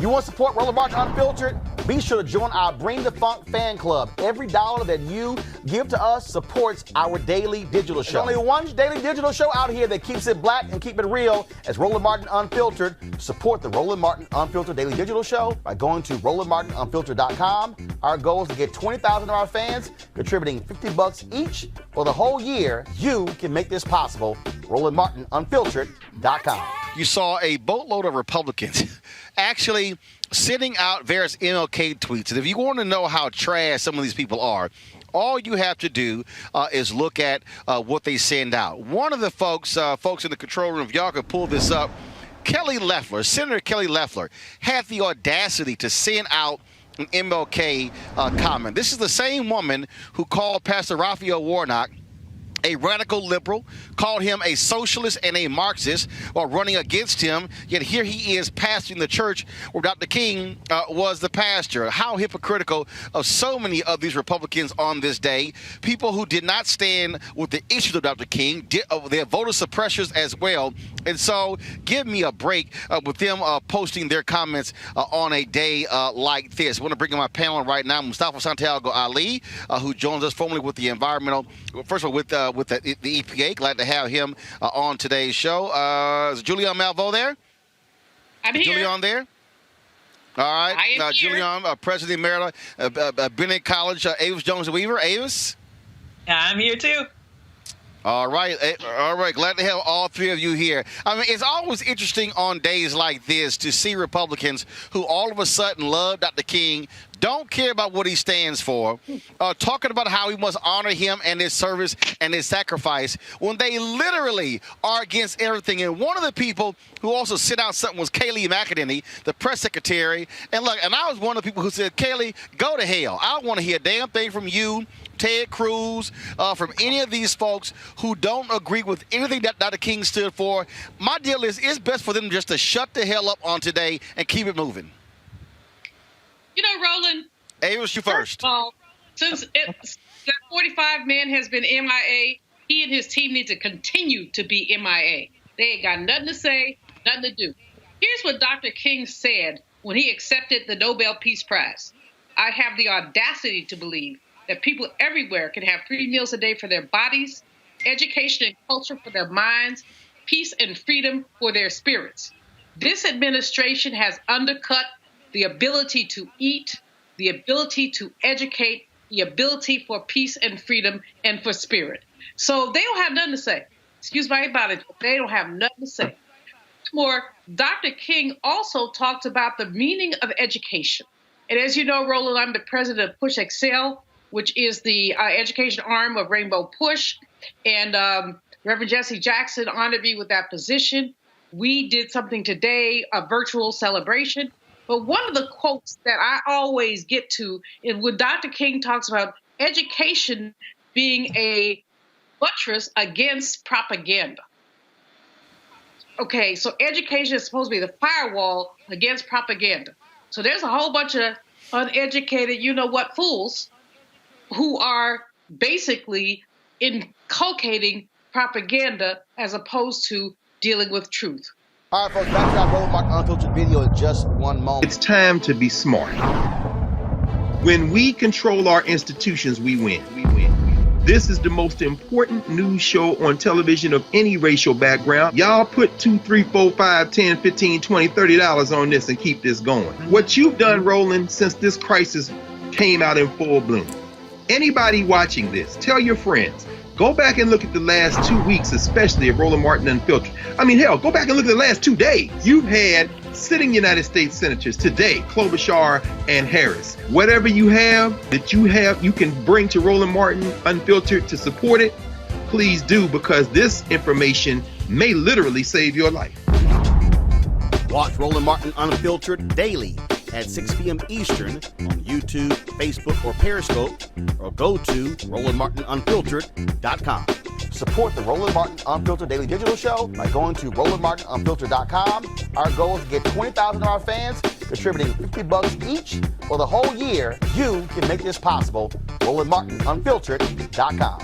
You want to support Roland Martin Unfiltered? Be sure to join our Bring the Funk fan club. Every dollar that you give to us supports our daily digital show. There's only one daily digital show out here that keeps it black and keep it real as Roland Martin Unfiltered. Support the Roland Martin Unfiltered daily digital show by going to RolandMartinUnfiltered.com. Our goal is to get 20,000 of our fans contributing $50 each for the whole year. You can make this possible. RolandMartinUnfiltered.com. You saw a boatload of Republicans actually sending out various MLK tweets. And if you want to know how trash some of these people are, all you have to do is look at what they send out. One of the folks in the control room, if y'all could pull this up, Kelly Loeffler, Senator Kelly Loeffler, had the audacity to send out an MLK comment. This is the same woman who called Pastor Raphael Warnock a radical liberal, called him a socialist and a Marxist while running against him, yet here he is pastoring the church where Dr. King was the pastor. How hypocritical of so many of these Republicans on this day, people who did not stand with the issues of Dr. King, they're voter suppressors as well. And so give me a break with them posting their comments on a day like this. I want to bring in my panel right now, Mustafa Santiago Ali, who joins us formerly with the environmental, first of all, with the EPA. Glad to have him on today's show. Is Julian Malveaux there? I'm here. Julian there? All right. I am here. Julian, President Emerita, Bennett College, Avis Jones-Weaver. Avis? I'm here too. All right. Glad to have all three of you here. I mean, it's always interesting on days like this to see Republicans who all of a sudden love Dr. King, don't care about what he stands for, talking about how we must honor him and his service and his sacrifice when they literally are against everything. And one of the people who also sent out something was Kayleigh McEnany, the press secretary. And look, and I was one of the people who said, Kayleigh, go to hell. I don't want to hear a damn thing from you, Ted Cruz, from any of these folks who don't agree with anything that Dr. King stood for. My deal is it's best for them just to shut the hell up on today and keep it moving. You know, Roland. Avis, you first. Of all, since that 45 man has been MIA, he and his team need to continue to be MIA. They ain't got nothing to say, nothing to do. Here's what Dr. King said when he accepted the Nobel Peace Prize. I have the audacity to believe that people everywhere can have 3 meals a day for their bodies, education and culture for their minds, peace and freedom for their spirits. This administration has undercut the ability to eat, the ability to educate, the ability for peace and freedom and for spirit. So they don't have nothing to say. Excuse my English, but they don't have nothing to say. More, Dr. King also talked about the meaning of education. And as you know, Roland, I'm the president of Push Excel, which is the education arm of Rainbow Push. And Reverend Jesse Jackson honored me with that position. We did something today, a virtual celebration. But one of the quotes that I always get to is when Dr. King talks about education being a buttress against propaganda. Okay, so education is supposed to be the firewall against propaganda. So there's a whole bunch of uneducated, you-know-what fools who are basically inculcating propaganda as opposed to dealing with truth. All right, folks, back to our Roland Martin Unfiltered video in just one moment. It's time to be smart. When we control our institutions, we win. This is the most important news show on television of any racial background. Y'all put $2, $3, $4, $5, $10, $15, $20, $30 on this and keep this going. What you've done, Roland, since this crisis came out in full bloom. Anybody watching this, tell your friends. Go back and look at the last 2 weeks, especially of Roland Martin Unfiltered. I mean, hell, go back and look at the last 2 days. You've had sitting United States senators today, Klobuchar and Harris. Whatever you have, you can bring to Roland Martin Unfiltered to support it. Please do, because this information may literally save your life. Watch Roland Martin Unfiltered daily at 6 p.m. Eastern on YouTube, Facebook, or Periscope, or go to RolandMartinUnfiltered.com. Support the Roland Martin Unfiltered Daily Digital Show by going to RolandMartinUnfiltered.com. Our goal is to get 20,000 of our fans contributing $50 each for the whole year. You can make this possible. RolandMartinUnfiltered.com.